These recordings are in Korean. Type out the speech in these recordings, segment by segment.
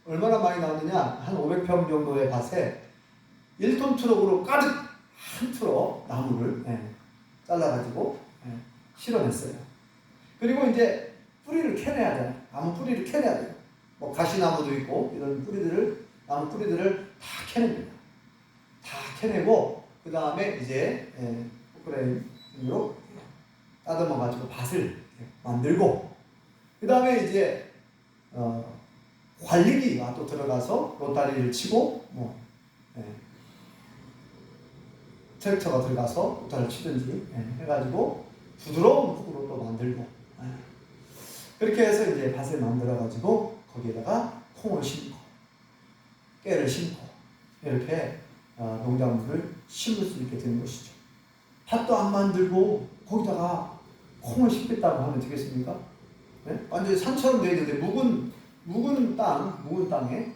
얼마나 많이 나오느냐, 한 500평 정도의 밭에 1톤 트럭으로 가득 한 트럭 나무를 잘라가지고 실어냈어요. 그리고 이제 뿌리를 캐내야 돼요. 나무 뿌리를 캐내야 돼요. 뭐 가시나무도 있고 이런 뿌리들을, 나무 뿌리들을 다 캐냅니다. 다 캐내고 그 다음에 이제 포크레인으로 따듬어가지고 밭을 만들고, 그 다음에 이제 관리기가 또 들어가서 로타리를 치고 트랙터가 들어가서 로타리를 치든지 해가지고 부드러운 흙으로 또 만들고, 그렇게 해서 이제 밭을 만들어가지고 거기에다가 콩을 심고 깨를 심고 이렇게 농작물을 심을 수 있게 되는 것이죠. 밭도 안 만들고 거기다가 콩을 심겠다고 하면 되겠습니까? 네? 완전히 산처럼 되어 있는데 묵은 땅에.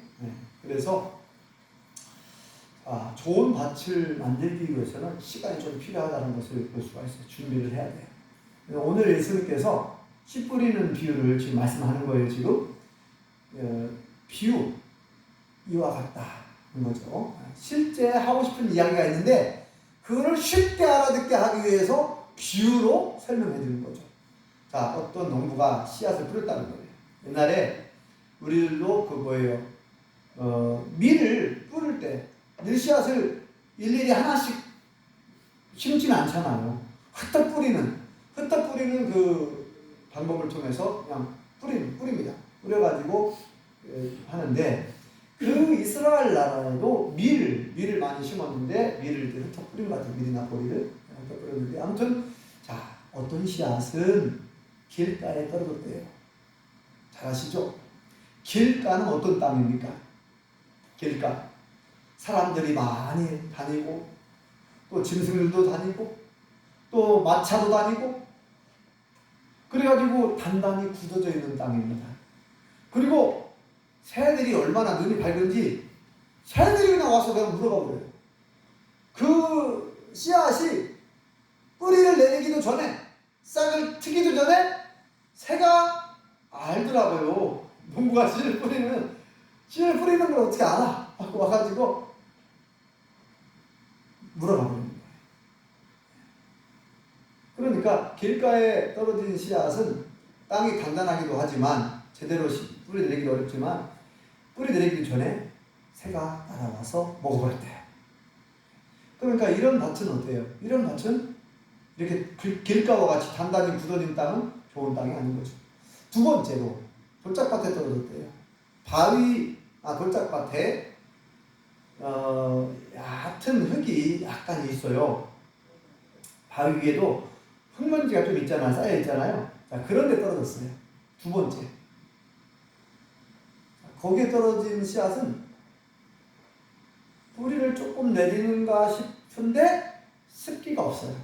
그래서 좋은 밭을 만들기 위해서는 시간이 좀 필요하다는 것을 볼 수가 있어요. 준비를 해야 돼요. 오늘 예수님께서 씨 뿌리는 비유를 지금 말씀하는 거예요. 지금 비유, 이와 같다는 거죠. 실제 하고 싶은 이야기가 있는데 그거를 쉽게 알아듣게 하기 위해서 비유로 설명해 주는 거죠. 자, 어떤 농부가 씨앗을 뿌렸다는 거예요. 옛날에 우리들도 밀을 뿌릴 때 밀씨앗을 일일이 하나씩 심지는 않잖아요. 흩어 뿌리는 그 방법을 통해서 그냥 뿌립니다. 뿌려가지고 하는데, 그 이스라엘 나라에도 밀을 많이 심었는데 밀을 이렇게 흩어 뿌린 것 같아요. 밀이나 보리를 흩어 뿌렸는데, 아무튼 자, 어떤 씨앗은 길가에 떨어졌대요. 잘 아시죠? 길가는 어떤 땅입니까? 길가. 사람들이 많이 다니고, 또 짐승들도 다니고, 또 마차도 다니고, 그래가지고 단단히 굳어져 있는 땅입니다. 그리고 새들이 얼마나 눈이 밝은지 새들이 그냥 와서 그냥 물어가 버려요. 그 씨앗이 뿌리를 내리기도 전에, 싹을 트기도 전에 새가 알더라고요. 농부가 씨를 뿌리는 걸 어떻게 알아? 하고 와가지고 물어가 버립니다. 그러니까 길가에 떨어진 씨앗은 땅이 단단하기도 하지만 제대로 뿌리 내리기 어렵지만 뿌리 내리기 전에 새가 날아와서 먹어버렸대요. 그러니까 이런 밭은 어때요? 이런 밭은 이렇게 길가와 같이 단단히 굳어진 땅은 좋은 땅이 아닌 거죠. 두 번째로 돌짝밭에 떨어졌대요. 돌짝밭에 얕은 흙이 약간 있어요. 바위 위에도 흙먼지가 좀 있잖아요. 쌓여 있잖아요. 자, 그런 데 떨어졌어요. 두 번째. 거기에 떨어진 씨앗은 뿌리를 조금 내리는가 싶은데 습기가 없어요.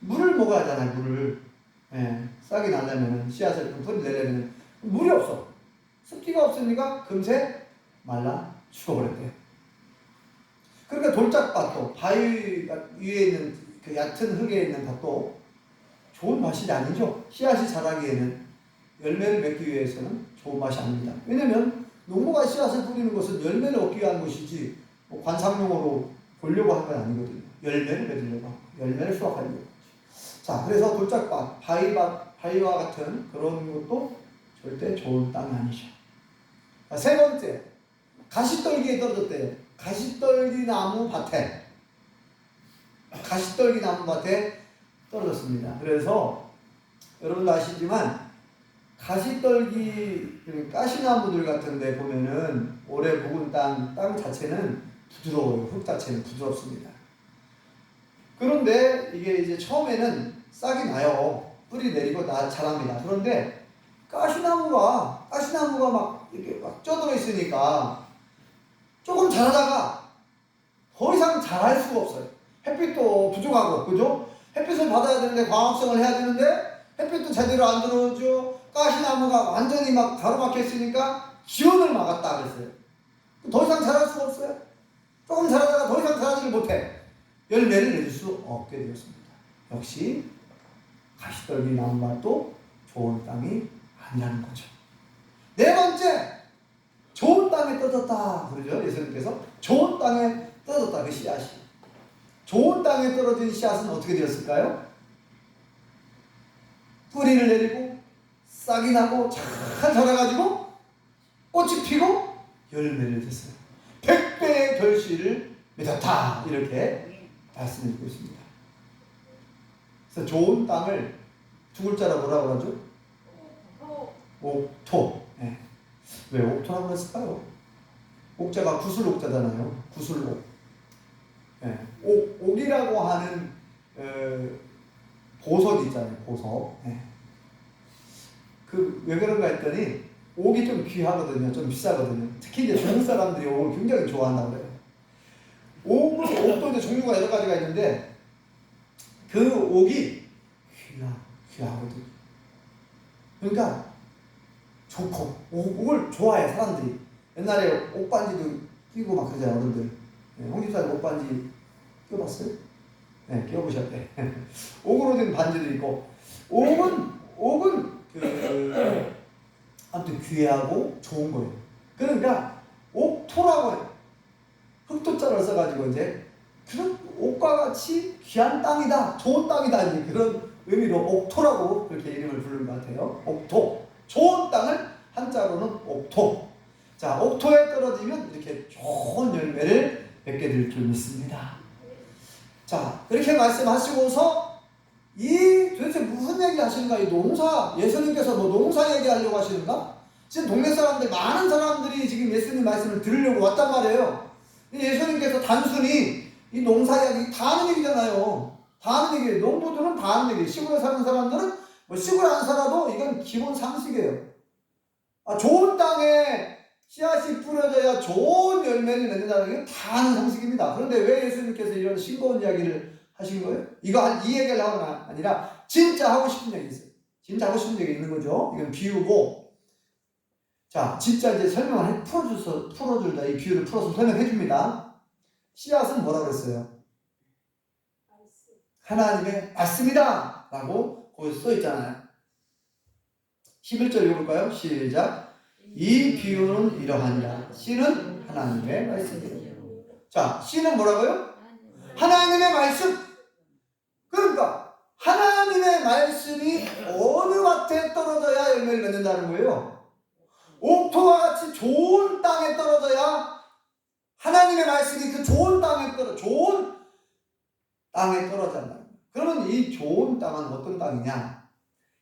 물을 먹어야 하잖아요. 물을. 싹이 나려면, 씨앗을 뿌리 내려면 물이 없어. 습기가 없으니까 금세 말라 죽어버렸대요. 그러니까 돌짝밭도, 바위 위에 있는 그 얕은 흙에 있는 밭도 좋은 밭이 아니죠. 씨앗이 자라기에는, 열매를 맺기 위해서는 좋은 맛이 아닙니다. 왜냐면 농부가 씨앗을 뿌리는 것은 열매를 얻기 위한 것이지 관상용으로 보려고 한 건 아니거든요. 열매를 맺으려고 하고, 열매를 수확하려고. 자, 그래서 돌짝밭, 바위와 같은 그런 것도 절대 좋은 땅이 아니죠. 자, 세 번째, 가시떨기에 떨어졌대요. 가시떨기 나무 밭에 떨어졌습니다. 그래서 여러분도 아시지만 가시나무들 같은 데 보면은 오래 묵은 땅 자체는 부드러워요. 흙 자체는 부드럽습니다. 그런데 이게 이제 처음에는 싹이 나요. 뿌리 내리고 자랍니다. 그런데 가시나무가 막 이렇게 막 쪄들어 있으니까 조금 자라다가 더 이상 자랄 수가 없어요. 햇빛도 부족하고, 그죠? 햇빛을 받아야 되는데, 광합성을 해야 되는데, 햇빛도 제대로 안 들어오죠. 가시나무가 완전히 막 가로막혀 있으니까 기온을 막았다 그랬어요. 더 이상 자랄 수가 없어요. 조금 자라다가 더 이상 자라지를 못해. 열매를 맺을 수 없게 되었습니다. 역시 가시떨기 나무밭도 좋은 땅이 아니라는 거죠. 네 번째, 떨어졌다 그러죠. 예수님께서 좋은 땅에 떨어졌다. 그 씨앗이. 좋은 땅에 떨어진 씨앗은 어떻게 되었을까요? 뿌리를 내리고 싹이 나고 잘 자라가지고 꽃이 피고 열매를 냈어요. 100배의 결실을 맺었다. 이렇게 말씀해주고 있습니다. 그래서 좋은 땅을 두 글자로 뭐라고 하죠? 옥토. 네. 왜 옥토라고 했을까요? 옥자가 구슬옥자잖아요. 구슬옥. 네. 옥이라고 하는 보석이 있잖아요. 보석. 네. 왜 그런가 했더니 옥이 좀 귀하거든요. 좀 비싸거든요. 특히 이제 중국 사람들이 옥을 굉장히 좋아한다고 그래요. 옥도 이제 종류가 여러 가지가 있는데 그 옥이 귀하거든요. 그러니까 좋고 옥을 좋아해 사람들이. 옛날에 옥반지도 끼고 막 그러잖아요. 어른들. 네, 홍집사님 옥반지 끼워봤어요? 네, 끼워보셨대. 옥으로 된 반지도 있고 옥은 아무튼 귀하고 좋은 거예요. 그러니까 옥토라고 해요. 흑토자를 써가지고 이제 그런 옥과 같이 귀한 땅이다, 좋은 땅이다 그런 의미로 옥토라고 그렇게 이름을 부르는 것 같아요. 옥토, 좋은 땅을 한자로는 옥토. 자, 옥토에 떨어지면 이렇게 좋은 열매를 맺게 될 줄 믿습니다. 자, 이렇게 말씀하시고서 도대체 무슨 얘기 하시는가? 이 농사, 예수님께서 뭐 농사 얘기하려고 하시는가? 지금 동네 사람들, 많은 사람들이 지금 예수님 말씀을 들으려고 왔단 말이에요. 예수님께서 단순히 이 농사 이야기 다 하는 얘기잖아요. 다 하는 얘기예요. 농부들은 다 하는 얘기예요. 시골에 사는 사람들은 뭐 시골에 안 살아도 이건 기본 상식이에요. 좋은 땅에 씨앗이 뿌려져야 좋은 열매를 맺는다는 게 다 아는 상식입니다. 그런데 왜 예수님께서 이런 싱거운 이야기를 하신 거예요? 이 얘기를 하는 게 아니라 진짜 하고 싶은 얘기 있어요. 진짜 하고 싶은 얘기 있는 거죠. 이건 비유고. 자, 진짜 이제 설명을 풀어줄다. 이 비유를 풀어서 설명해 줍니다. 씨앗은 뭐라고 했어요? 하나님의 말씀이다 라고 거기 써 있잖아요. 11절 읽어볼까요? 시작. 이 비유는 이러하니라. 씨는 하나님의 말씀이에요. 자, 씨는 뭐라고요? 하나님의 말씀. 그러니까 하나님의 말씀이 어느 밭에 떨어져야 열매를 맺는다는 거예요. 옥토와 같이 좋은 땅에 떨어져야 하나님의 말씀이 그 좋은 땅에 떨어진다. 그러면 이 좋은 땅은 어떤 땅이냐?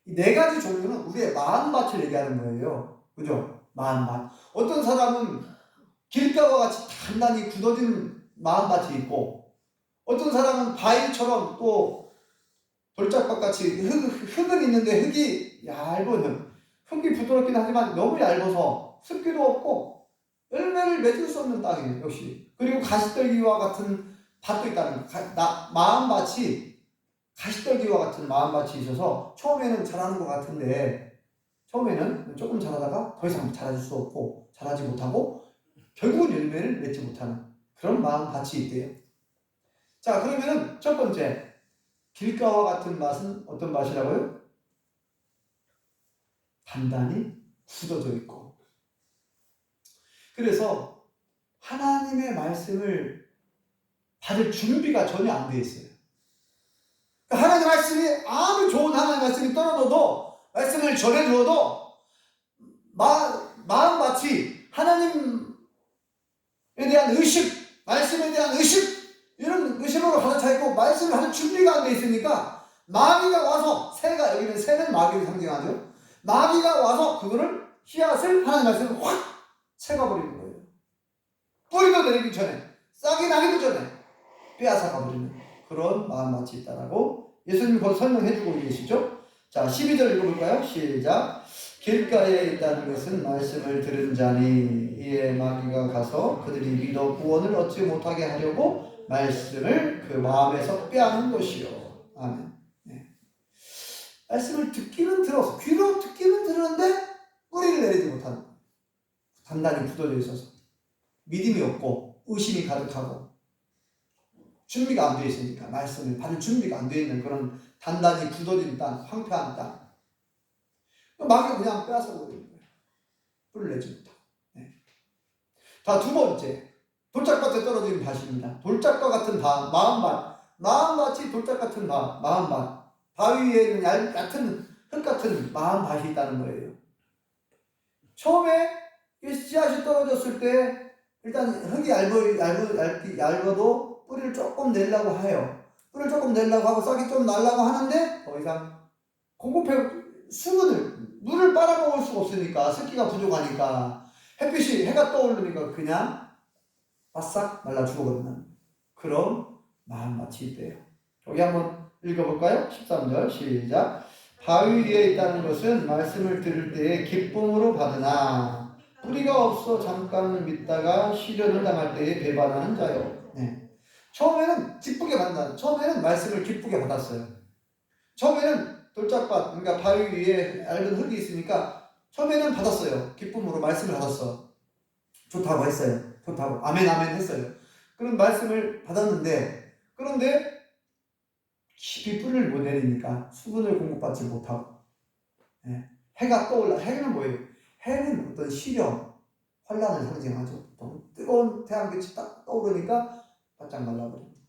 이 네 가지 종류는 우리의 마음밭을 얘기하는 거예요. 그죠? 마음밭. 어떤 사람은 길가와 같이 단단히 굳어진 마음밭이 있고, 어떤 사람은 바위처럼 또 돌짝밭같이 흙은 있는데 흙이 얇은 흙이 부드럽긴 하지만 너무 얇아서 습기도 없고 열매를 맺을 수 없는 땅이에요. 역시. 그리고 가시떨기와 같은 밭도 있다는 거예요. 마음밭이 가시떨기와 같은 마음밭이 있어서 처음에는 자라는 것 같은데 처음에는 조금 자라다가 더 이상 자라질 수 없고 자라지 못하고 결국은 열매를 맺지 못하는 그런 마음밭이 있대요. 자, 그러면은 첫 번째 길가와 같은 맛은 어떤 맛이라고요? 단단히 굳어져 있고. 그래서 하나님의 말씀을 받을 준비가 전혀 안 돼 있어요. 하나님의 말씀이 아무리 좋은 하나님의 말씀이 떨어져도 말씀을 전해주어도 마음밭이 하나님에 대한 의식, 말씀에 대한 의식 이런 의식으로 가득 차 있고 말씀을 하는 준비가 안 돼 있으니까 마귀가 와서 새가 여기는 새는 마귀를 상징하죠. 마귀가 와서 그거를 씨앗을 하나님 말씀을 확 채가버리는 거예요. 뿌리도 내리기 전에 싹이 나기도 전에 빼앗아가버리는 그런 마음밭이 있다라고 예수님이 거기서 설명해주고 계시죠. 자, 12절 읽어볼까요? 시작. 길가에 있다는 것은 말씀을 들은 자니 이에 마귀가 가서 그들이 믿어 구원을 얻지 못하게 하려고 말씀을 그 마음에서 빼앗는 것이요. 아멘. 네. 말씀을 듣기는 들어서 귀로 듣기는 들었는데 뿌리를 내리지 못하는 단단히 굳어져 있어서 믿음이 없고 의심이 가득하고 준비가 안 되어 있으니까 말씀을 받을 준비가 안 되어 있는 그런 단단히 굳어진 땅, 황폐한 땅. 마귀가 그냥 빼앗아 버리는 거예요. 뿌리를 내지 못하고. 네. 자, 두 번째. 돌짝밭에 떨어진 밭입니다. 돌짝과 같은 밭, 마음밭. 마음밭이 돌짝 같은 밭, 마음밭. 바위 위에 있는 얕은 흙 같은 마음밭이 있다는 거예요. 처음에 씨앗이 떨어졌을 때 일단 흙이 얇아도 뿌리를 조금 내려고 해요. 뿌리를 조금 내려고 하고 싹이 좀 날라고 하는데 더 이상 물을 빨아먹을 수가 없으니까, 습기가 부족하니까, 해가 떠오르니까 그냥 바싹 말라 죽어버리는 그런 마음밭이 있대요. 여기 한번 읽어볼까요? 13절 시작. 바위 위에 있다는 것은 말씀을 들을 때에 기쁨으로 받으나 뿌리가 없어 잠깐 믿다가 시련을 당할 때에 배반하는 자요. 네. 처음에는 기쁘게 받는다. 처음에는 말씀을 기쁘게 받았어요. 처음에는 돌짝밭, 그러니까 바위 위에 얇은 흙이 있으니까 처음에는 받았어요. 기쁨으로 말씀을 받았어. 좋다고 했어요. 좋다고 아멘 아멘 했어요. 그런 말씀을 받았는데, 그런데 깊이 뿌리를 못 내리니까 수분을 공급받지 못하고, 해가 떠올라. 해는 뭐예요? 해는 어떤 시련, 환란을 상징하죠. 뜨거운 태양빛이 딱 떠오르니까 바짝 말라버립니다.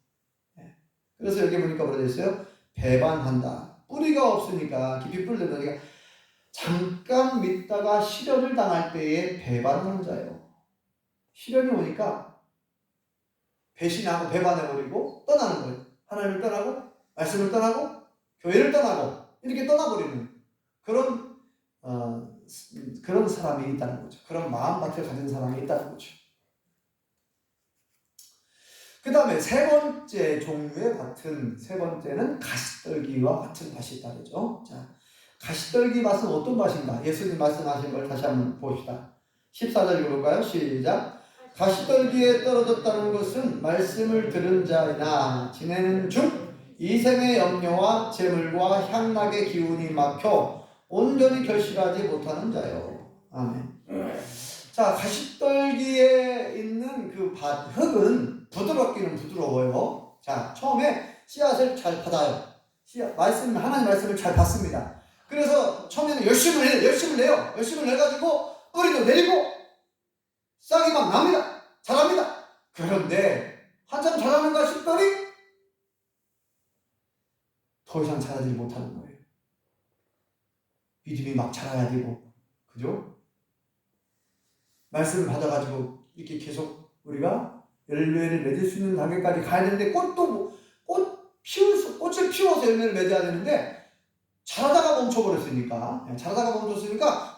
그래서 여기 보니까 뭐라 되어 있어요? 배반한다. 뿌리가 없으니까, 깊이 뿌리를 내니까 잠깐 믿다가 시련을 당할 때에 배반하는 자예요. 시련이 오니까 배신하고 배반해버리고 떠나는 거예요. 하나님을 떠나고, 말씀을 떠나고, 교회를 떠나고, 이렇게 떠나버리는 그런 사람이 있다는 거죠. 그런 마음밭을 가진 사람이 있다는 거죠. 그 다음에 세 번째 종류의 밭은, 세 번째는 가시떨기와 같은 밭이 있다 그러죠. 자, 가시떨기 밭은 어떤 밭인가? 예수님 말씀하신 걸 다시 한번 봅시다. 14절 읽어볼까요? 시작. 가시떨기에 떨어졌다는 것은 말씀을 들은 자이나 지내는 중 이생의 염려와 재물과 향락의 기운이 막혀 온전히 결실하지 못하는 자요. 아멘. 자, 가시떨기에 있는 그 흙은 부드럽기는 부드러워요. 자, 처음에 씨앗을 잘 받아요. 하나님 말씀을 잘 받습니다. 그래서 처음에는 열심을 내요. 열심을 내가지고 뿌리도 내리고 싹이 막 납니다. 자랍니다. 그런데 한참 자라는가 싶더니 더 이상 자라지 못하는 거예요. 믿음이 막 자라야 되고, 그죠? 말씀을 받아가지고 이렇게 계속 우리가 열매를 맺을 수 있는 단계까지 가야 되는데, 꽃을 피워서 열매를 맺어야 되는데 자라다가 멈춰버렸으니까,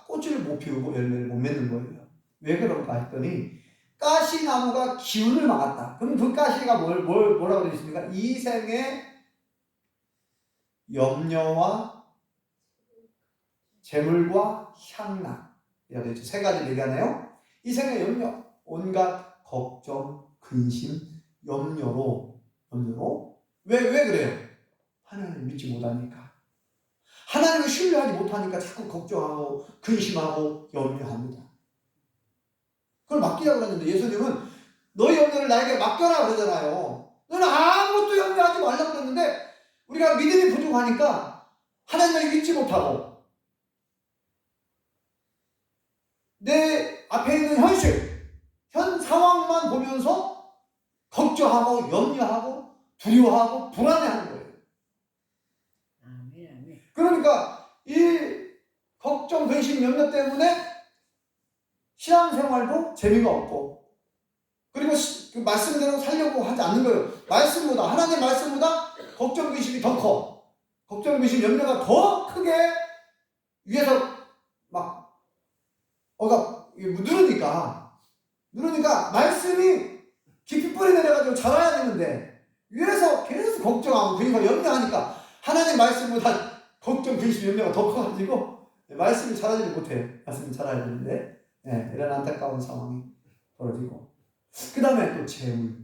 꽃을 못 피우고 열매를 못 맺는 거예요. 왜 그런가 했더니 가시나무가 기운을 막았다. 그럼 그 가시가 뭐라고 되어 있습니까? 이생의 염려와 재물과 향락, 이라고 되어 있죠. 세 가지 얘기하네요. 이생의 염려, 온갖 걱정, 근심, 염려로 왜 그래요? 하나님을 믿지 못하니까, 하나님을 신뢰하지 못하니까 자꾸 걱정하고 근심하고 염려합니다. 그걸 맡기라고 그랬는데 예수님은 너희 염려를 나에게 맡겨라 그러잖아요. 너는 아무것도 염려하지 말라고 그랬는데 우리가 믿음이 부족하니까 하나님을 믿지 못하고 내 앞에 있는 현 상황만 보면서 걱정하고 염려하고 두려워하고 불안해하는 거예요. 그러니까 이 걱정, 근심, 염려 때문에 신앙생활도 재미가 없고, 그리고 그 말씀대로 살려고 하지 않는 거예요. 하나님의 말씀보다 걱정, 근심이 더 커. 걱정, 근심, 염려가 더 크게 위에서 막 누르니까 말씀이 깊이 뿌리 내려가지고 자라야 되는데 위에서 계속 걱정하고 그러니까 염려하니까 하나님 말씀보다 걱정, 근심, 염려가 더 커가지고 말씀이 자라지 못해요. 말씀이 자라야 되는데, 이런 안타까운 상황이 벌어지고, 그 다음에 또 재물,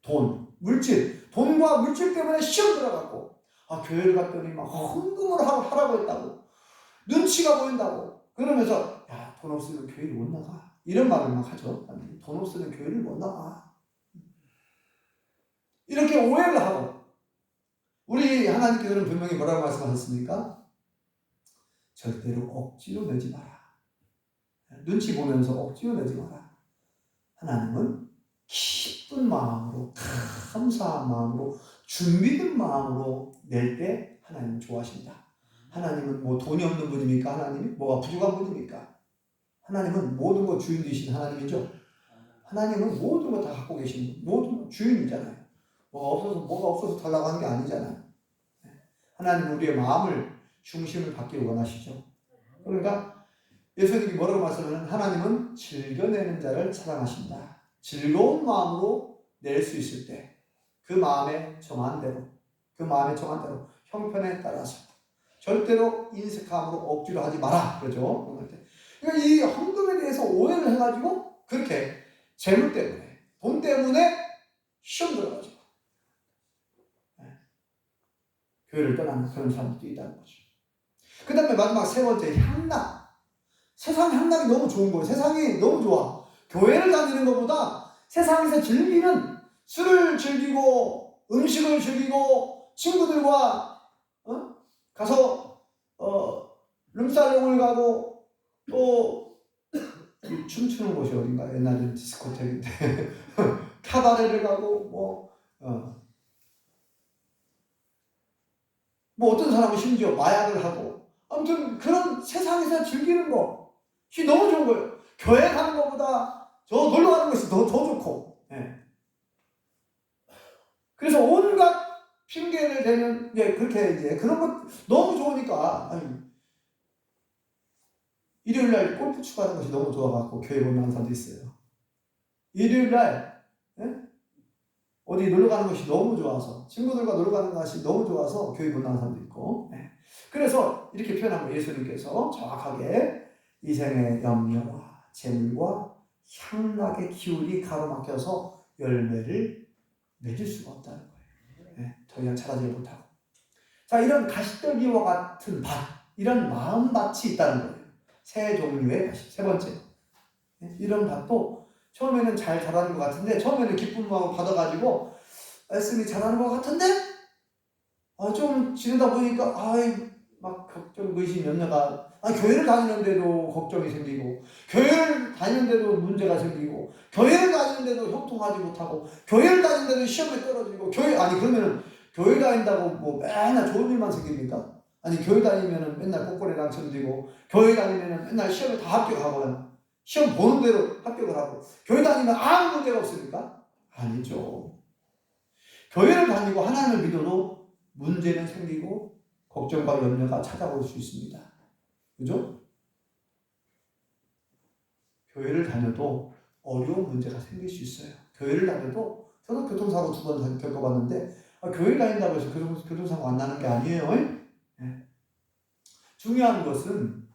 돈, 물질, 돈과 물질 때문에 시험 들어갔고, 교회를 갔더니 막 헌금을 하라고 했다고, 눈치가 보인다고, 그러면서 야, 돈 없으면 교회를 못 나가, 이런 말을 막 하죠. 돈 없으면 교회를 못 나가, 이렇게 오해를 하고, 우리 하나님께서는 분명히 뭐라고 말씀하셨습니까? 절대로 억지로 내지 마라. 눈치 보면서 억지로 내지 마라. 하나님은 기쁜 마음으로, 감사한 마음으로, 준비된 마음으로 낼 때 하나님은 좋아하신다. 하나님은 뭐 돈이 없는 분입니까? 하나님이 뭐가 부족한 분입니까? 하나님은 모든 것 주인 되신 하나님이죠. 하나님은 모든 거 다 갖고 계신 분, 모든 주인이잖아요. 뭐가 없어서 달라고 하는 게 아니잖아요. 하나님은 우리의 마음을, 중심을 받기를 원하시죠. 그러니까 예수님이 뭐라고 말씀하냐면 하나님은 즐겨내는 자를 사랑하신다. 즐거운 마음으로 낼 수 있을 때 그 마음에 정한 대로, 형편에 따라서 절대로 인색함으로 억지로 하지 마라. 그러죠. 그러니까 이 헌금에 대해서 오해를 해가지고 그렇게 재물 때문에, 돈 때문에 시험 들어가지고 교회를 떠나는 그런 사람들도 있다는 거죠. 그 다음에 마지막 세 번째, 향락. 세상 향락이 너무 좋은 거예요. 세상이 너무 좋아. 교회를 다니는 것보다 세상에서 즐기는, 술을 즐기고 음식을 즐기고 친구들과 가서 룸살롱을 가고 또 춤추는 곳이 어딘가, 옛날에는 디스코텍인데 카바레를 가고 뭐 어떤 사람은 심지어 마약을 하고, 아무튼 그런 세상에서 즐기는 것이 너무 좋은 거예요. 교회 가는 것보다 저 놀러 가는 것이 더 좋고. 그래서 온갖 핑계를 대면 그렇게 이제 그런 것 너무 좋으니까, 일요일날 골프 치고 하는 것이 너무 좋아갖고 교회 못 나가는 사람도 있어요. 일요일날 어디 놀러 가는 것이 너무 좋아서, 친구들과 놀러 가는 것이 너무 좋아서 교회 못 나가는 사람도 있고. 그래서 이렇게 표현한 거예요. 예수님께서 정확하게 이생의 염려와 재물과 향락의 기울이 가로막혀서 열매를 맺을 수가 없다는 거예요. 더 이상 자라지 못하고. 자, 이런 가시떨기와 같은 밭, 이런 마음밭이 있다는 거예요. 세 종류의 밭이. 세 번째, 이런 밭도 처음에는 잘 자라는 것 같은데, 처음에는 기쁜 마음을 받아가지고 말씀이 잘하는 것 같은데 좀 지르다 보니까 막 걱정, 의심, 염려가, 교회를 다니는데도 걱정이 생기고, 교회를 다니는데도 문제가 생기고, 교회를 다니는데도 형통하지 못하고, 교회를 다니는데도 시험에 떨어지고, 그러면은 교회 다닌다고 뭐 맨날 좋은 일만 생깁니까? 교회 다니면은 맨날 복권에 당첨되고, 교회 다니면은 맨날 시험에 다 합격하고, 시험 보는 대로 합격을 하고, 교회 다니면 아무 문제가 없습니까? 아니죠. 교회를 다니고 하나님을 믿어도 문제는 생기고 걱정과 염려가 찾아올 수 있습니다. 그죠? 교회를 다녀도 어려운 문제가 생길 수 있어요. 교회를 다녀도, 저도 교통사고 2번 겪어봤는데, 교회 다닌다고 해서 교통사고 안 나는 게 아니에요. 중요한 것은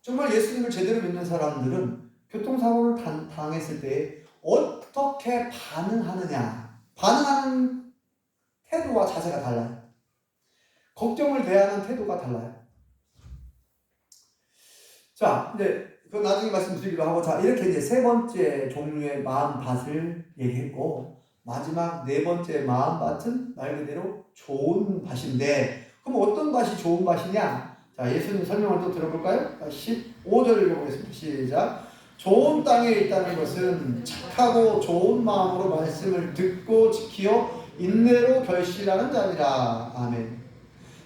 정말 예수님을 제대로 믿는 사람들은 교통사고를 당했을 때 어떻게 반응하느냐, 반응하는 태도와 자세가 달라요. 걱정을 대하는 태도가 달라요. 자, 이제 그 나중에 말씀드리기로 하고, 자, 이렇게 이제 세 번째 종류의 마음밭을 얘기했고, 마지막 네 번째 마음밭은 말 그대로 좋은 밭인데, 그럼 어떤 밭이 좋은 밭이냐? 자, 예수님 설명을 또 들어볼까요? 15절 읽어보겠습니다. 시작. 좋은 땅에 있다는 것은 착하고 좋은 마음으로 말씀을 듣고 지키어 인내로 결실하는 자니라. 아멘.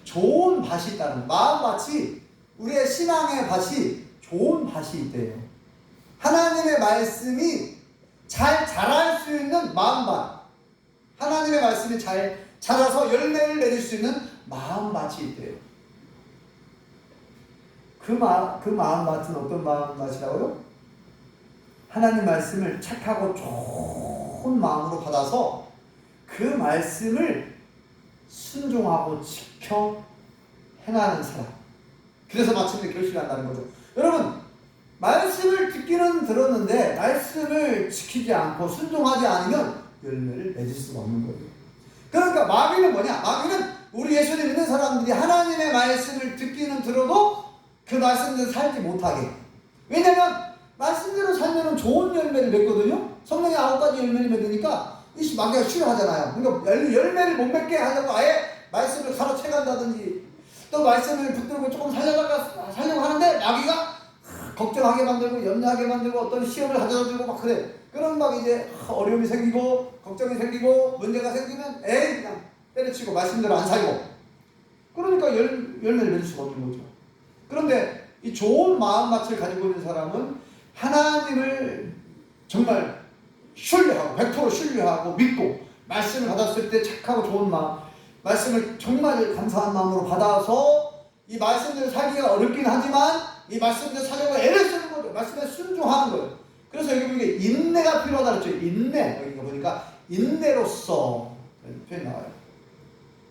좋은 밭이 있다는, 마음밭이, 우리의 신앙의 밭이 좋은 밭이 있대요. 하나님의 말씀이 잘 자랄 수 있는 마음밭, 하나님의 말씀이 잘 자라서 열매를 맺을 수 있는 마음밭이 있대요. 그 마음밭은 어떤 마음밭이라고요? 하나님 말씀을 착하고 좋은 마음으로 받아서 그 말씀을 순종하고 지켜 행하는 사람. 그래서 마침내 결실한다는 거죠. 여러분, 말씀을 듣기는 들었는데 말씀을 지키지 않고 순종하지 않으면 열매를 맺을 수가 없는 거예요. 그러니까 마귀는 뭐냐? 마귀는 우리 예수님 믿는 사람들이 하나님의 말씀을 듣기는 들어도 그 말씀대로 살지 못하게. 왜냐면 말씀대로 살면 좋은 열매를 맺거든요. 성령의 9가지 열매를 맺으니까 이 마귀가 싫어하잖아요. 그러니까 열매를 못 맺게 하려고 아예 말씀을 가로채간다든지, 또 말씀을 붙들고 조금 살려고 하는데 마귀가 걱정하게 만들고 염려하게 만들고 어떤 시험을 가져다 주고 막 그래. 그런 막 이제 어려움이 생기고 걱정이 생기고 문제가 생기면 에이 그냥 때려치고 말씀대로 안 살고 그러니까 열매를 맺을 수가 없는 거죠. 그런데 이 좋은 마음밭을 가지고 있는 사람은 하나님을 정말 신뢰하고 100% 신뢰하고 믿고 말씀을 받았을 때 착하고 좋은 마음 말씀을 정말 감사한 마음으로 받아서 이 말씀대로 살기가 어렵긴 하지만 이 말씀대로 살려고 애를 쓰는 거죠. 말씀에 순종하는 거예요. 그래서 여기 보니까 인내가 필요하다 그랬죠. 인내. 여기 보니까 인내로서 표현이 나와요.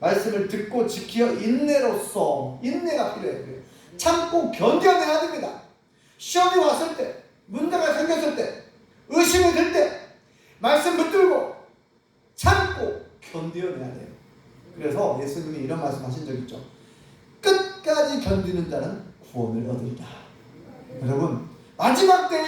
말씀을 듣고 지키어 인내로서 인내가 필요해요. 참고 견뎌내야 됩니다. 시험이 왔을 때 문제가 생겼을 때 의심이 들 때 말씀 붙들고 참고 견뎌내야 돼요. 그래서 예수님이 이런 말씀 하신 적 있죠. 끝까지 견디는 자는 구원을 얻으리라. 여러분 마지막 때에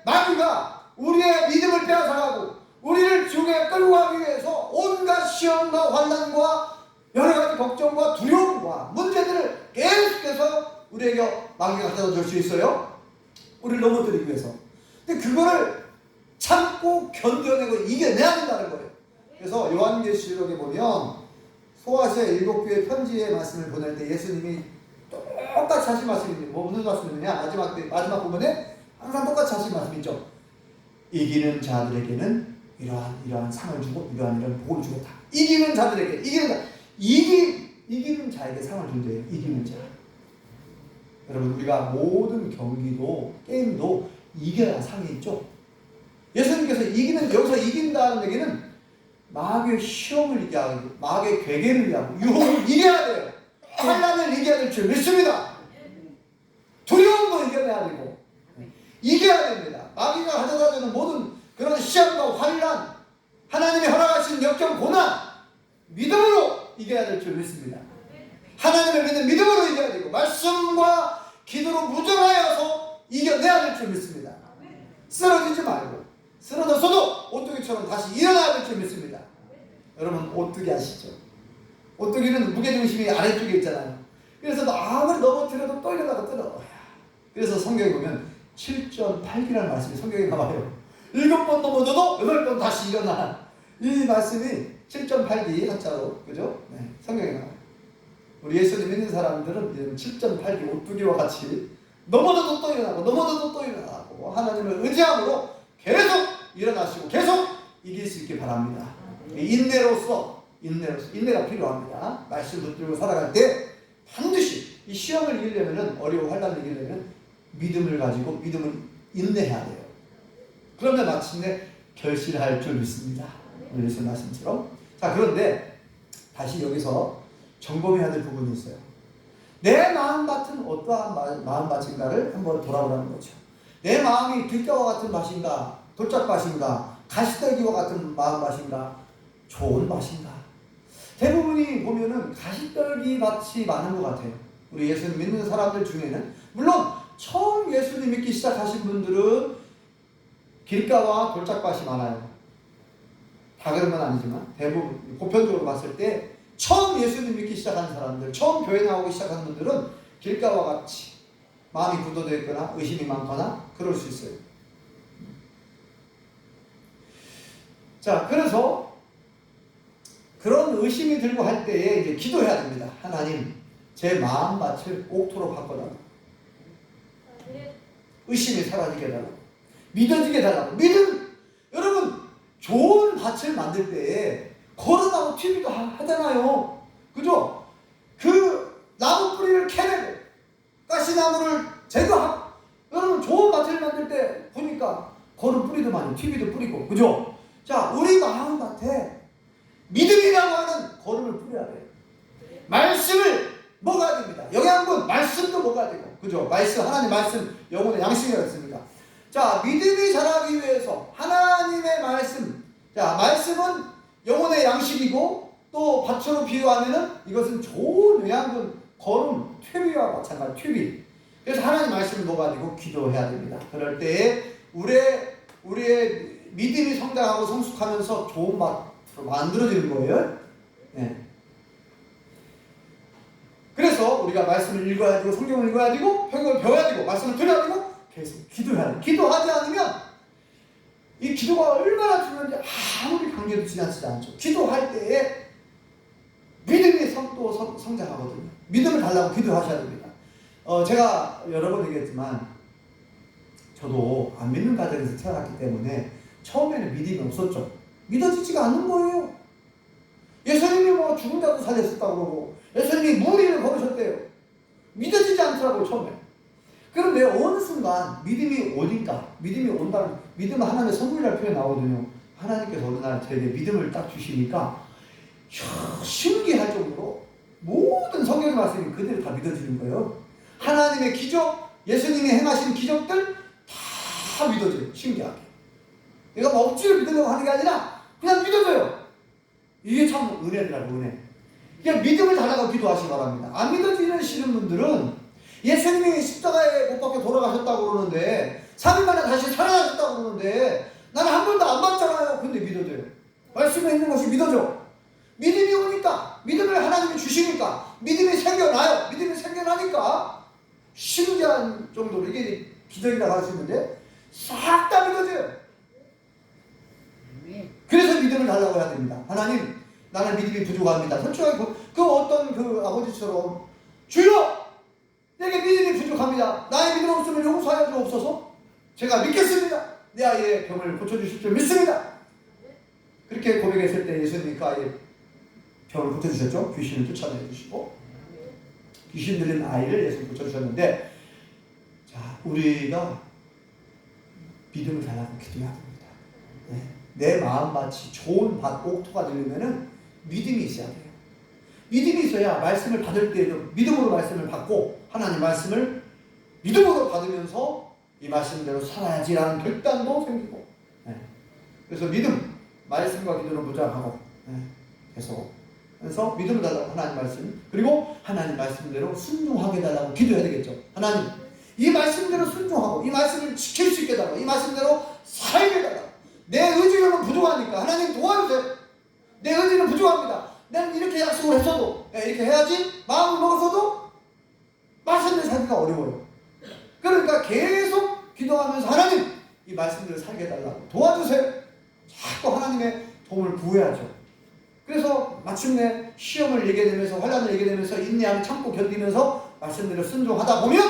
마귀가 우리의 믿음을 빼앗아가고 우리를 지옥에 끌고 가기 위해서 온갖 시험과 환난과 여러 가지 걱정과 두려움과 문제들을 계속해서 우리에게 마귀가 가져다 줄 수 있어요. 우리를 넘어뜨리기 위해서. 근데 그거를 참고 견뎌내고 이겨내야 된다는 거예요. 그래서 요한계시록에 보면 소아시아 7교회 편지의 말씀을 보낼 때 예수님이 똑같이 하신 말씀입니다. 뭐 무슨 말씀이냐? 마지막 부분에 항상 똑같이 하신 말씀 있죠. 이기는 자들에게는 이러한 상을 주고 이러한 복을 주겠다. 이기는 자들에게 이기는 자에게 상을 준대요. 이기는 자. 여러분 우리가 모든 경기도 게임도 이겨야 상이 있죠. 예수님께서 여기서 이긴다는 얘기는 마귀의 시험을 이겨야 하고 마귀의 괴계를 이겨야 유혹을 이겨야 돼요. 환난을 이겨야 될 줄 믿습니다. 두려움도 이겨내야 되고 이겨야 됩니다. 마귀가 가져다주는 모든 그런 시험과 환난 하나님이 허락하신 역경 고난 믿음으로 이겨야 될 줄 믿습니다. 하나님을 믿는 믿음으로 이겨야 되고 말씀과 기도로 무장하여서 이겨내야 될 줄 믿습니다. 쓰러지지 말고 쓰러졌어도 오뚜기처럼 다시 일어나야 될 줄 믿습니다. 여러분 오뚜기 아시죠? 오뚜기는 무게중심이 아래쪽에 있잖아요. 그래서 아무리 넘어뜨려도 또 일어나고 뜨러. 그래서 성경에 보면 7.8기라는 말씀이 성경에 나와요. 7번 넘어져도 8번 다시 일어나. 이 말씀이 7.8기 한자로 그죠? 네, 성경에 나와요. 우리 예수님 믿는 사람들은 7.8기 오뚜기와 같이 넘어져도 또 일어나고 넘어져도 또 일어나고 하나님을 의지함으로 계속 일어나시고 계속 이길 수 있길 바랍니다. 인내가 필요합니다. 말씀 붙들고 살아갈 때 반드시 이 시험을 이기려면 어려운 환난을 이기려면 믿음을 가지고 믿음을 인내해야 돼요. 그러면 마침내 결실할 줄 믿습니다. 오늘 예수 말씀처럼. 자 그런데 다시 여기서 점검해야 될 부분이 있어요. 내 마음밭은 어떠한 마음밭인가를 한번 돌아보라는 거죠. 내 마음이 들깨와 같은 밭인가 돌짝밭인가 가시떨기와 같은 마음밭인가 좋은 밭인가. 대부분이 보면은 가시떨기 밭이 많은 것 같아요. 우리 예수님 믿는 사람들 중에는 물론 처음 예수님 믿기 시작하신 분들은 길가와 돌짝밭이 많아요. 다 그런 건 아니지만 대부분 보편적으로 봤을 때 처음 예수님 믿기 시작한 사람들, 처음 교회 나오기 시작한 분들은 길가와 같이 마음이 굳어져 있거나 의심이 많거나 그럴 수 있어요. 자, 그래서 그런 의심이 들고 할 때에 이제 기도해야 됩니다. 하나님, 제 마음밭을 옥토로 바꿔달라고. 의심이 사라지게 해달라고. 믿어지게 해달라고. 믿음! 여러분, 좋은 밭을 만들 때에 거름하고 튀기도 하잖아요. 그죠? 그 나무 뿌리를 캐내고 가시나무를 제거하고 여러분 좋은 밭을 만들 때 보니까 거름 뿌리도 많이 튀기도 뿌리고 그죠? 자 우리 마음밭에 믿음이라고 하는 거름을 뿌려야 돼요. 말씀을 먹어야 됩니다. 영양분 말씀도 먹어야 되고 그죠? 말씀 하나님 말씀 영혼의 양식이라고 했습니다. 자 믿음이 자라기 위해서 하나님의 말씀 자 말씀은 영혼의 양식이고 또 밭으로 비유하면은 이것은 좋은 영양분 거름 퇴비와 마찬가지 퇴비. 그래서 하나님 말씀을 먹어가지고 기도해야 됩니다. 그럴 때에 우리의 믿음이 성장하고 성숙하면서 좋은 밭으로 만들어지는 거예요. 네. 그래서 우리가 말씀을 읽어야 되고 성경을 읽어야 되고 성경을 배워야 되고 말씀을 들어야 되고 계속 기도해야 돼. 기도하지 않으면 이 기도가 얼마나 중요한지 아무리 강조해도 지나치지 않죠. 기도할 때에 믿음이 또 성장하거든요. 믿음을 달라고 기도하셔야 됩니다. 제가 여러 번 얘기했지만 저도 안 믿는 가정에서 태어났기 때문에 처음에는 믿음이 없었죠. 믿어지지가 않는 거예요. 예수님이 뭐 죽은 자도 살렸었다고 그러고 예수님이 무리를 걸으셨대요. 믿어지지 않더라고요, 처음에. 그런데 어느 순간 믿음이 오니까, 믿음이 온다는, 믿음은 하나님의 선물이라는 표현이 나오거든요. 하나님께서 어느 날 저에게 믿음을 딱 주시니까 신기할 정도로 모든 성경의 말씀이 그대로 다 믿어지는 거예요. 하나님의 기적, 예수님이 행하신 기적들 다 믿어져요. 신기하게. 내가 뭐 억지로 믿으려고 하는 게 아니라 그냥 믿어져요. 이게 참 은혜더라고요, 은혜. 그냥 믿음을 달라고 기도하시기 바랍니다. 안 믿어지시는 분들은 예수님이 십자가에 못 박혀 돌아가셨다고 그러는데 3일 만에 다시 살아나셨다고 그러는데 나는 한 번도 안 봤잖아요. 근데 믿어져요. 말씀에 있는 것이 믿어져. 믿음이 오니까, 믿음을 하나님이 주시니까, 믿음이 생겨나요. 믿음이 생겨나니까 신기한 정도로 이게 기적이라고 할 수 있는데 싹 다 믿어져요. 그래서 믿음을 달라고 해야 됩니다. 하나님, 나는 믿음이 부족합니다. 솔직하게 그 어떤 그 아버지처럼 주여! 내게 믿음이 부족합니다. 나의 믿음 없으면 용서하여 주옵소서. 제가 믿겠습니다. 내 아이의 병을 고쳐주실 줄 믿습니다. 그렇게 고백했을 때 예수님이 그 아이의 병을 고쳐주셨죠. 귀신을 쫓아내주시고 귀신 들린 아이를 예수님 고쳐주셨는데, 자, 우리가 믿음을 달라고 기도해야 됩니다. 네. 내 마음밭이 좋은 밭 옥토가 되려면은 믿음이 있어야 돼요. 믿음이 있어야 말씀을 받을 때에도 믿음으로 말씀을 받고 하나님 말씀을 믿음으로 받으면서 이 말씀대로 살아야지라는 결단도 생기고, 네. 그래서 믿음, 말씀과 기도를 무장하고, 네. 계속 그래서 믿음을 달라고 하나님 말씀, 그리고 하나님 말씀대로 순종하게 달라고 기도해야 되겠죠. 하나님, 이 말씀대로 순종하고 이 말씀을 지킬 수 있게 달라고, 이 말씀대로 살게 달라고. 내 의지로는 부족하니까 하나님 도와주세요. 내 의지는 부족합니다. 나는 이렇게 약속을 했어도, 이렇게 해야지 마음을 먹었어도 말씀을 살기가 어려워요. 그러니까 계속 기도하면서 하나님, 이 말씀대로 살게 해달라고 도와주세요. 자꾸 하나님의 도움을 구해야죠. 그래서 마침내 시험을 얘기해 되면서, 환난을 얘기해 되면서 인내하며 참고 견디면서 말씀대로 순종하다 보면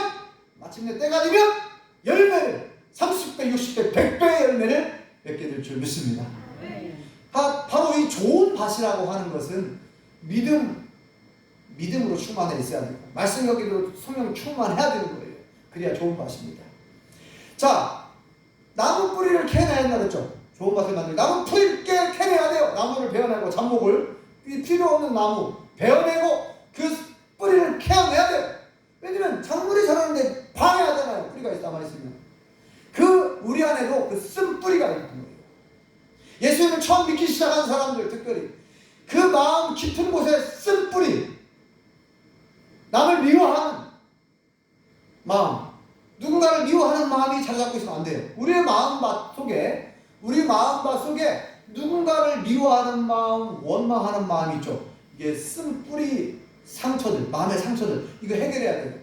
마침내 때가 되면 열매를 30배, 60배, 100배의 열매를 맺게 될 줄 믿습니다. 바로 이 좋은 밭이라고 하는 것은 믿음으로 충만해 있어야 돼요. 말씀과 기도로 성령 충만해야 되는 거예요. 그래야 좋은 밭입니다. 자, 나무 뿌리를 캐내야 한다 그랬죠. 좋은 밭을 만들고 나무 뿌리를 캐내야 돼요. 나무를 베어내고 잡목을, 필요 없는 나무 베어내고 그 뿌리를 캐내야 돼요. 왜냐면 작물이 자라는데 방해하잖아요. 뿌리가 남아있으면. 그 우리 안에도 그 쓴 뿌리가 있는 거예요. 예수님을 처음 믿기 시작한 사람들, 특별히 그 마음 깊은 곳에 쓴 뿌리, 남을 미워하는 마음, 누군가를 미워하는 마음이 자리 잡고 있으면 안 돼요. 우리의 마음밭 속에, 우리 마음밭 속에 누군가를 미워하는 마음, 원망하는 마음이 있죠. 이게 쓴 뿌리 상처들, 마음의 상처들, 이거 해결해야 돼요.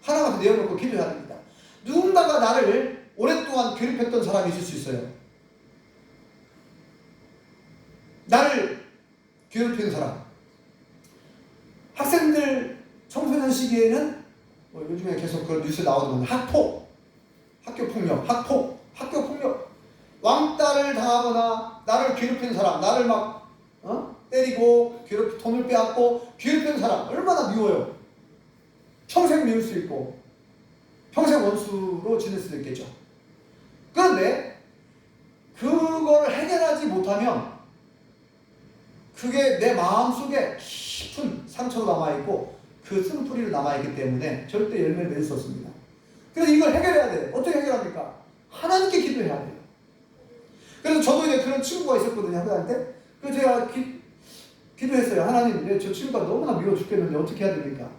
하나님한테 내어놓고 기도해야 됩니다. 누군가가 나를 오랫동안 괴롭혔던 사람이 있을 수 있어요. 나를 괴롭히는 사람. 학생들 청소년 시기에는 요즘에 계속 그런 뉴스 나오는 학폭, 학교폭력, 학교폭력, 왕따를 당하거나 나를 괴롭히는 사람, 나를 막 때리고 돈을 빼앗고 괴롭히는 사람 얼마나 미워요. 평생 미울 수 있고 평생 원수로 지낼 수도 있겠죠. 그런데 그걸 해결하지 못하면 그게 내 마음속에 깊은 상처로 남아있고 그 쓴뿌리로 남아있기 때문에 절대 열매를 맺을 수 없습니다. 그래서 이걸 해결해야 돼요. 어떻게 해결합니까? 하나님께 기도해야 돼요. 그래서 저도 이제 그런 친구가 있었거든요. 학교한테. 그래서 제가 기도했어요. 하나님, 저 친구가 너무나 미워 죽겠는데 어떻게 해야 됩니까?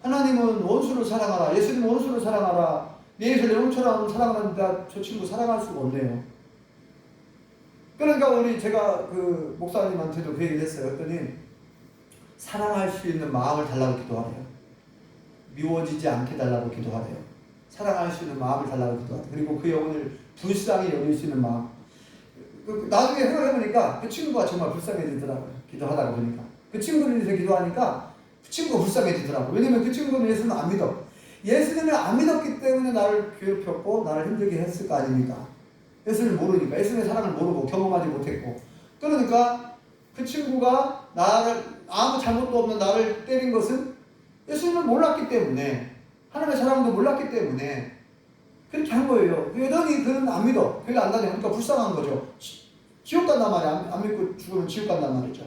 하나님은 원수를 사랑하라. 예수님은 원수를 사랑하라. 내 예수를 영처럼 사랑하는데 저 친구 사랑할 수가 없네요. 그러니까 제가 그 목사님한테도 그 얘기를 했어요. 그랬더니 사랑할 수 있는 마음을 달라고 기도하래요. 미워지지 않게 달라고 기도하래요. 사랑할 수 있는 마음을 달라고 기도하다. 그리고 그 영혼을 불쌍히 여길 수 있는 마음. 나중에 생각해보니까 그 친구가 정말 불쌍해지더라고요. 기도하다가 보니까. 그 친구를 위해서 기도하니까 그 친구가 불쌍해지더라고요. 왜냐면 그 친구는 예수는 안 믿어. 예수님을 안 믿었기 때문에 나를 괴롭혔고 나를 힘들게 했을 거 아닙니까? 예수를 모르니까. 예수님의 사랑을 모르고 경험하지 못했고. 그러니까 그 친구가 나를 아무 잘못도 없는 나를 때린 것은 예수님을 몰랐기 때문에, 하나님의 사랑도 몰랐기 때문에 그렇게 한 거예요. 여전히 그는 안 믿어. 교회 안 다녀. 그러니까 불쌍한 거죠. 지옥 간단 말이야. 안 믿고 죽으면 지옥 간단 말이죠.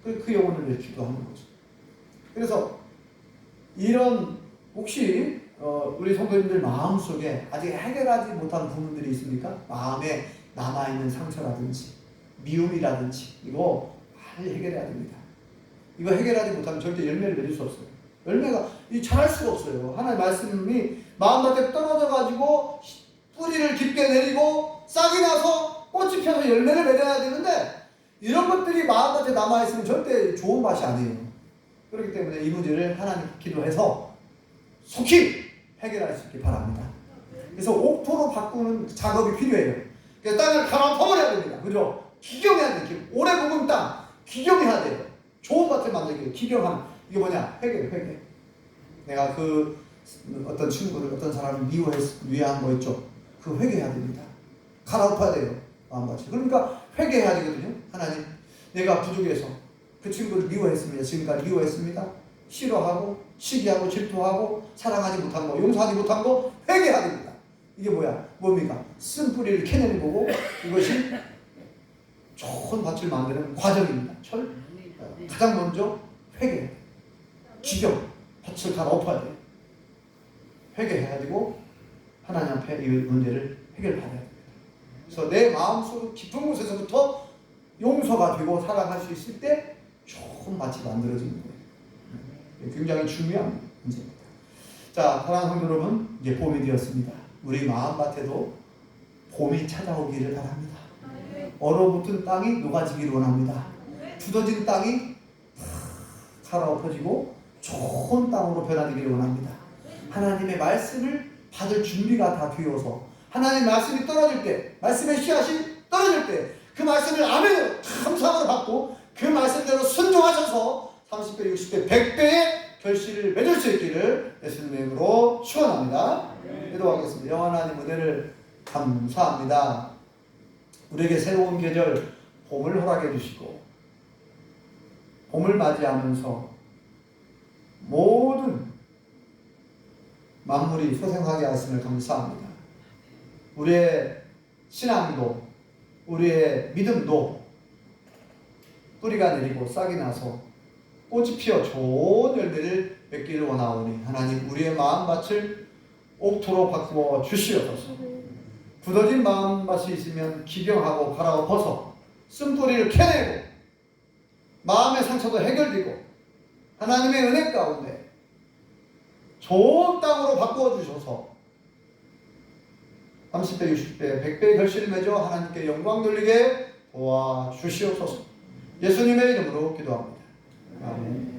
그 영혼을 위해 기도하는 거죠. 그래서 이런 혹시 우리 성도님들 마음속에 아직 해결하지 못한 부분들이 있습니까? 마음에 남아있는 상처라든지 미움이라든지 이거 빨리 해결해야 됩니다. 이거 해결하지 못하면 절대 열매를 맺을 수 없어요. 열매가 자랄 수가 없어요. 하나님의 말씀이 마음밭에 떨어져가지고 뿌리를 깊게 내리고 싹이 나서 꽃이 펴서 열매를 맺어야 되는데 이런 것들이 마음밭에 남아있으면 절대 좋은 맛이 아니에요. 그렇기 때문에 이 문제를 하나님께 기도해서 속히 해결할 수 있길 바랍니다. 그래서 옥토로 바꾸는 작업이 필요해요. 그래서 땅을 가만 퍼버려야 됩니다. 그죠? 기경해야 돼요. 오래 묵은 땅 기경해야 돼요. 좋은 밭을 만들기 위해 기경하는, 이게 뭐냐? 회개. 내가 그 어떤 친구를, 어떤 사람을 위한 거 있죠? 그 회개해야 됩니다. 갈아엎어야 돼요. 마음같이. 그러니까 회개해야 되거든요. 하나님, 내가 부족해서 그 친구를 미워했습니다. 지금까지 미워했습니다. 싫어하고 시기하고 질투하고 사랑하지 못한 거, 용서하지 못한 거 회개해야 됩니다. 이게 뭡니까? 쓴 뿌리를 캐내는 거고, 이것이 좋은 밭을 만드는 과정입니다. 가장 먼저 회개, 기경, 밭을 갈아엎어야 돼요. 회개해야 되고 하나님 앞에 이 문제를 해결받아야 됩니다. 그래서 내 마음속 깊은 곳에서부터 용서가 되고 사랑할 수 있을 때 좋은 밭이 만들어지는 거예요. 굉장히 중요한 문제입니다. 자, 사랑하는 성도 여러분, 이제 봄이 되었습니다. 우리 마음밭에도 봄이 찾아오기를 바랍니다. 얼어붙은 땅이 녹아지기를 원합니다. 굳어진 땅이 갈아엎어지고 좋은 땅으로 변화되기를 원합니다. 하나님의 말씀을 받을 준비가 다 되어서 하나님의 말씀이 떨어질 때, 말씀의 씨앗이 떨어질 때 그 말씀을 아멘으로 감사함으로 받고 그 말씀대로 순종하셔서 30배, 60배, 100배의 결실을 맺을 수 있기를 예수님의 이름으로 축원합니다. 기도하겠습니다. 영원한 하나님 은혜를 감사합니다. 우리에게 새로운 계절 봄을 허락해 주시고 봄을 맞이하면서 모든 만물이 소생하게 하심을 감사합니다. 우리의 신앙도 우리의 믿음도 뿌리가 내리고 싹이 나서 꽃이 피어 좋은 열매를 맺기를 원하오니 하나님 우리의 마음밭을 옥토로 바꾸어 주시옵소서. 굳어진 마음밭이 있으면 기경하고 갈아엎어서 쓴뿌리를 캐내고 마음의 상처도 해결되고 하나님의 은혜 가운데 좋은 땅으로 바꾸어 주셔서 30배, 60배, 100배의 결실을 맺어 하나님께 영광 돌리게 도와주시옵소서. 예수님의 이름으로 기도합니다. 아멘.